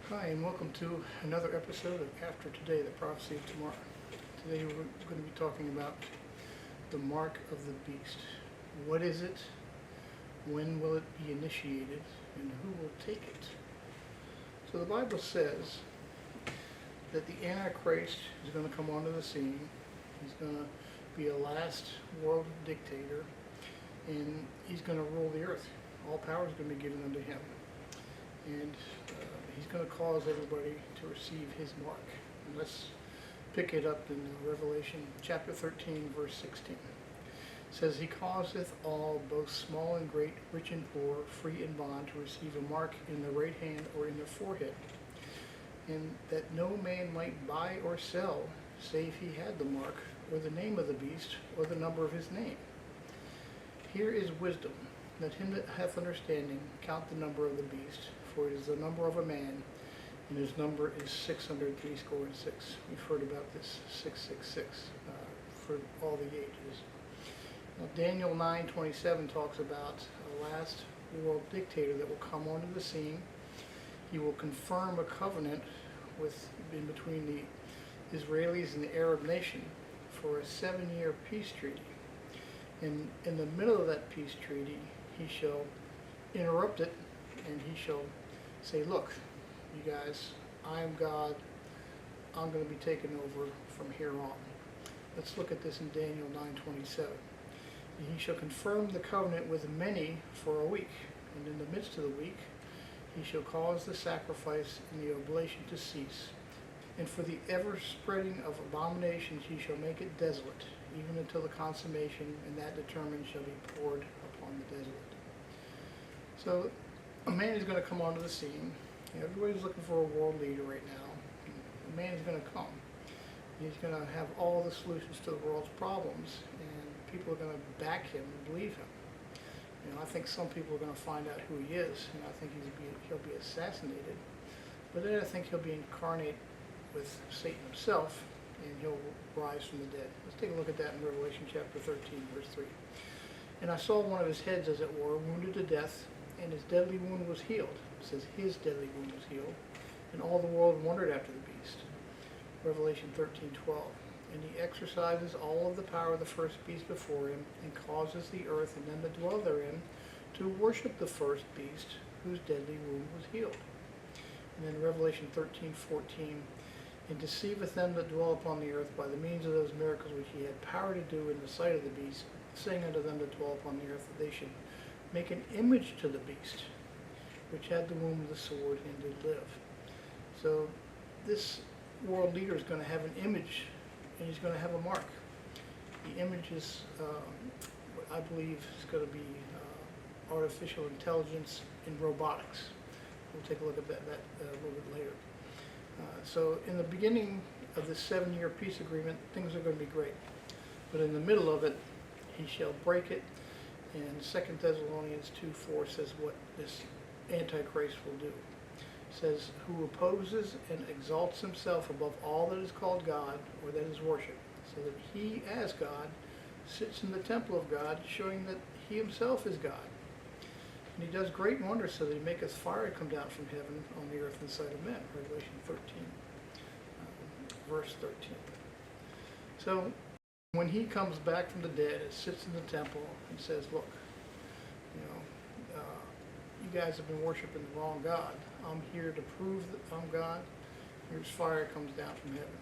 Hi, and welcome to another episode of After Today, the Prophecy of Tomorrow. Today we're going to be talking about the mark of the beast. What is it? When will it be initiated? And who will take it? So the Bible says that the Antichrist is going to come onto the scene. He's going to be a last world dictator, and he's going to rule the earth. All power is going to be given unto him. And he's going to cause everybody to receive his mark. And let's pick it up in Revelation chapter 13, verse 16. It says, He causeth all, both small and great, rich and poor, free and bond, to receive a mark in the right hand or in their forehead, and that no man might buy or sell, save he had the mark, or the name of the beast, or the number of his name. Here is wisdom. Let him that hath understanding count the number of the beast, for it is the number of a man, and his number is 666. We've heard about this 666 for all the ages. Now, Daniel 9:27 talks about a last world dictator that will come onto the scene. He will confirm a covenant in between the Israelis and the Arab nation for a 7-year peace treaty. And in the middle of that peace treaty, he shall interrupt it, and he shall say, look, you guys, I am God. I'm going to be taking over from here on. Let's look at this in Daniel 9:27. And he shall confirm the covenant with many for a week, and in the midst of the week he shall cause the sacrifice and the oblation to cease. And for the ever-spreading of abominations he shall make it desolate, even until the consummation, and that determined shall be poured upon the desolate. So a man is going to come onto the scene. Everybody's looking for a world leader right now. A man is going to come. He's going to have all the solutions to the world's problems, and people are going to back him and believe him. I think some people are going to find out who he is, and I think he'll be assassinated. But then I think he'll be incarnate with Satan himself, and he'll rise from the dead. Let's take a look at that in Revelation chapter 13, verse 3. And I saw one of his heads, as it were, wounded to death, and his deadly wound was healed. It says his deadly wound was healed, and all the world wondered after the beast. Revelation 13:12. And he exercises all of the power of the first beast before him, and causes the earth and them that dwell therein to worship the first beast, whose deadly wound was healed. And then Revelation 13:14. And deceiveth them that dwell upon the earth by the means of those miracles which he had power to do in the sight of the beast, saying unto them that dwell upon the earth that they should make an image to the beast, which had the wound of the sword and did live. So this world leader is going to have an image, and he's going to have a mark. The image is, I believe, is going to be artificial intelligence in robotics. We'll take a look at that a little bit later. So in the beginning of this 7-year peace agreement, things are going to be great. But in the middle of it, he shall break it. And 2 Thessalonians 2:4 says what this Antichrist will do. It says, who opposes and exalts himself above all that is called God, or that is worship, so that he, as God, sits in the temple of God, showing that he himself is God. And he does great wonders, so that he maketh fire come down from heaven on the earth in sight of men. Revelation 13, verse 13. So when he comes back from the dead and sits in the temple and says, look, you guys have been worshiping the wrong God. I'm here to prove that I'm God. Here's fire comes down from heaven.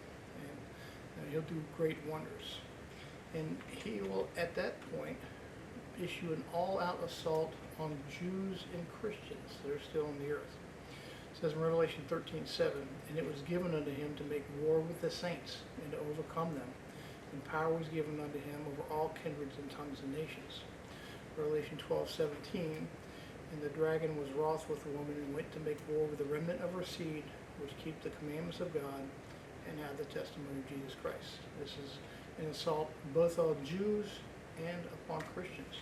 And he'll do great wonders. And he will, at that point, issue an all-out assault on Jews and Christians that are still on the earth. It says in Revelation 13:7, and it was given unto him to make war with the saints and to overcome them. And power was given unto him over all kindreds and tongues and nations. Revelation 12:17, and the dragon was wroth with the woman and went to make war with the remnant of her seed, which keep the commandments of God and have the testimony of Jesus Christ. This is an assault both on Jews and upon Christians.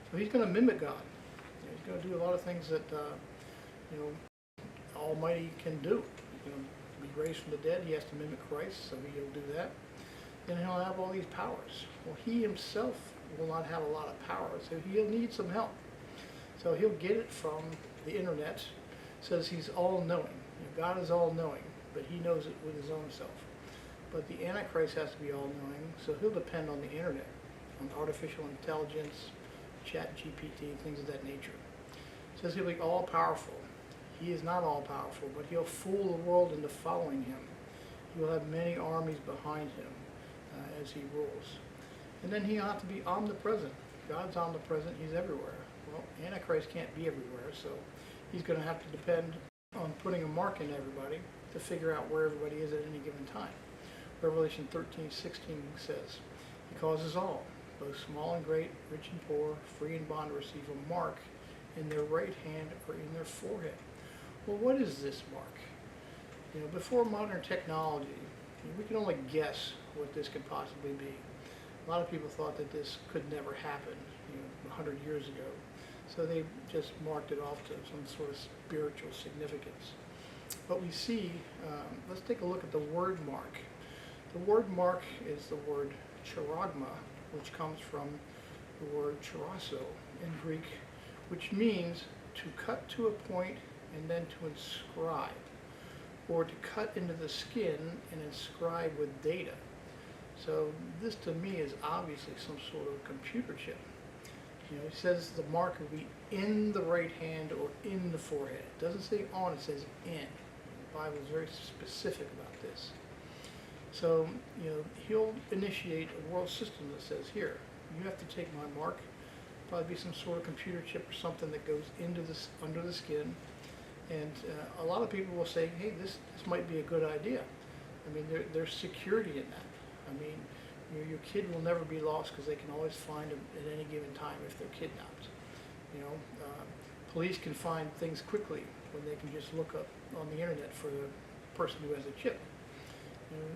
So he's going to mimic God. He's going to do a lot of things that Almighty can do. Be raised from the dead. He has to mimic Christ, so he'll do that. Then he'll have all these powers. Well, he himself will not have a lot of power, so he'll need some help. So he'll get it from the internet, says he's all-knowing. God is all-knowing, but he knows it with his own self. But the Antichrist has to be all-knowing, so he'll depend on the internet, on artificial intelligence, ChatGPT, things of that nature. It says he'll be all-powerful. He is not all-powerful, but he'll fool the world into following him. He will have many armies behind him as he rules. And then he'll have to be omnipresent. God's omnipresent, he's everywhere. Well, Antichrist can't be everywhere, so he's going to have to depend on putting a mark in everybody to figure out where everybody is at any given time. Revelation 13:16 says, he causes all, both small and great, rich and poor, free and bond, to receive a mark in their right hand or in their forehead. Well, what is this mark? Before modern technology, we can only guess what this could possibly be. A lot of people thought that this could never happen, 100 years ago. So they just marked it off to some sort of spiritual significance. But we see, let's take a look at the word mark. The word mark is the word charagma, which comes from the word charasso in Greek, which means to cut to a point and then to inscribe, or to cut into the skin and inscribe with data. So this to me is obviously some sort of computer chip. It says the mark will be in the right hand or in the forehead. It doesn't say on, it says in. The Bible is very specific about this. So, he'll initiate a world system that says, here, you have to take my mark, probably be some sort of computer chip or something that goes into this, under the skin. And a lot of people will say, hey, this might be a good idea. I mean, there's security in that. I mean, your kid will never be lost because they can always find them at any given time if they're kidnapped. Police can find things quickly when they can just look up on the internet for the person who has a chip.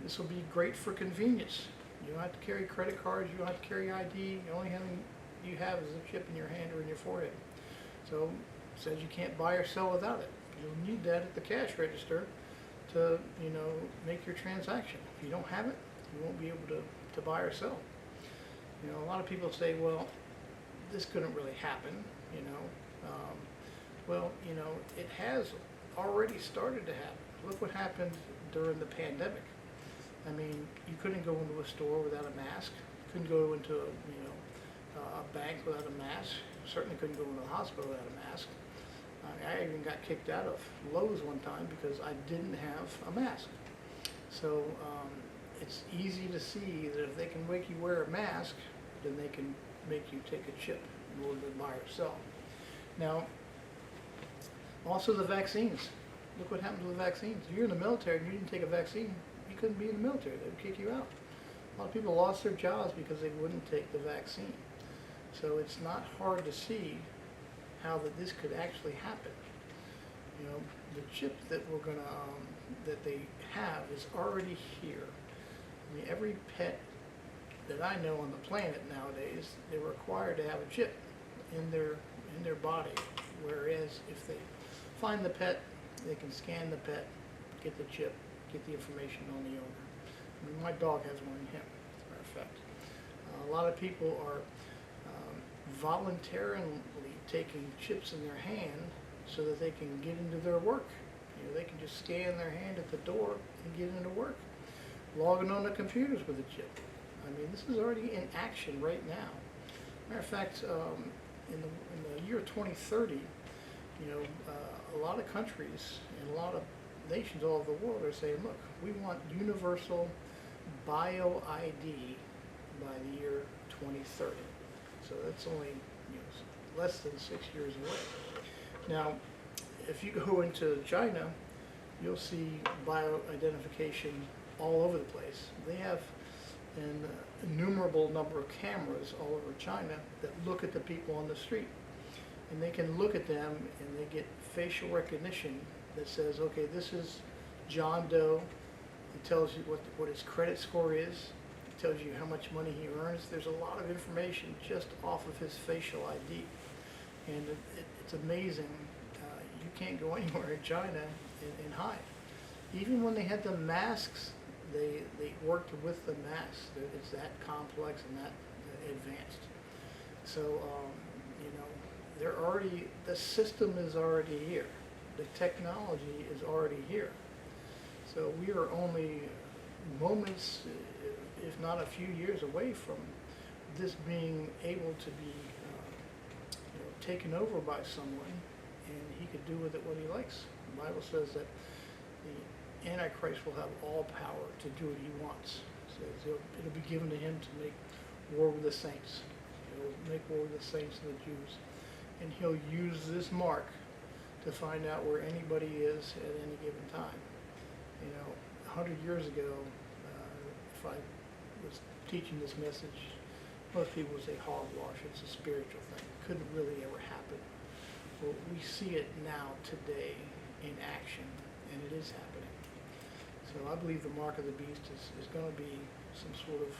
This will be great for convenience. You don't have to carry credit cards, you don't have to carry ID, the only thing you have is a chip in your hand or in your forehead. So it says you can't buy or sell without it. You'll need that at the cash register to, make your transaction. If you don't have it, you won't be able to buy or sell. A lot of people say, well, this couldn't really happen, it has already started to happen. Look what happened during the pandemic. I mean, you couldn't go into a store without a mask. You couldn't go into a bank without a mask. You certainly couldn't go into a hospital without a mask. I even got kicked out of Lowe's one time because I didn't have a mask. So it's easy to see that if they can make you wear a mask, then they can make you take a chip in order to buy or sell. Now, also the vaccines. Look what happened to the vaccines. If you're in the military and you didn't take a vaccine, you couldn't be in the military. They would kick you out. A lot of people lost their jobs because they wouldn't take the vaccine. So it's not hard to see how that this could actually happen. The chip that we're gonna that they have is already here. I mean, every pet that I know on the planet nowadays, they're required to have a chip in their body. Whereas if they find the pet, they can scan the pet, get the chip, get the information on the owner. I mean, my dog has one in him, as a matter of fact. A lot of people are voluntarily taking chips in their hand so that they can get into their work. They can just scan their hand at the door and get into work. Logging on the computers with a chip. I mean, this is already in action right now. Matter of fact, in the year 2030, a lot of countries and a lot of nations all over the world are saying, look, we want universal bio ID by the year 2030. So that's only less than 6 years away. Now, if you go into China, you'll see bio-identification all over the place. They have an innumerable number of cameras all over China that look at the people on the street. And they can look at them and they get facial recognition that says, okay, this is John Doe. It tells you what his credit score is. It tells you how much money he earns. There's a lot of information just off of his facial ID. And it's amazing. You can't go anywhere in China and hide. Even when they had the masks, they worked with the masks. It's that complex and that advanced. So, the system is already here. the technology is already here. So we are only moments, if not a few years away from this being able to be taken over by someone, and he could do with it what he likes. The Bible says that the Antichrist will have all power to do what he wants. It says it'll be given to him to make war with the saints. He'll make war with the saints and the Jews. And he'll use this mark to find out where anybody is at any given time. 100 years ago, if I was teaching this message, most people would say hogwash, it's a spiritual thing. Couldn't really ever happen. Well, we see it now, today, in action, and it is happening. So I believe the mark of the beast is going to be some sort of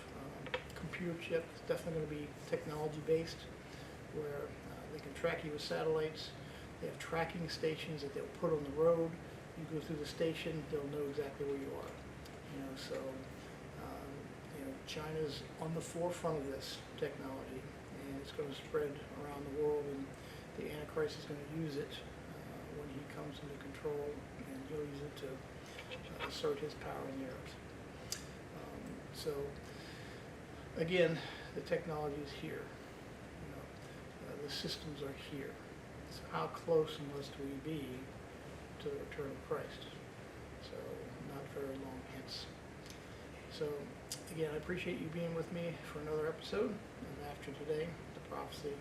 computer chip. It's definitely going to be technology-based, where they can track you with satellites. They have tracking stations that they'll put on the road. You go through the station, they'll know exactly where you are. So China's on the forefront of this technology, and it's going to spread around the world, and the Antichrist is going to use it when he comes into control, and he'll use it to assert his power in the earth. So again, the technology is here. The systems are here. So how close must we be to the return of Christ? So not very long hence. So again, I appreciate you being with me for another episode of After Today, the Prophecy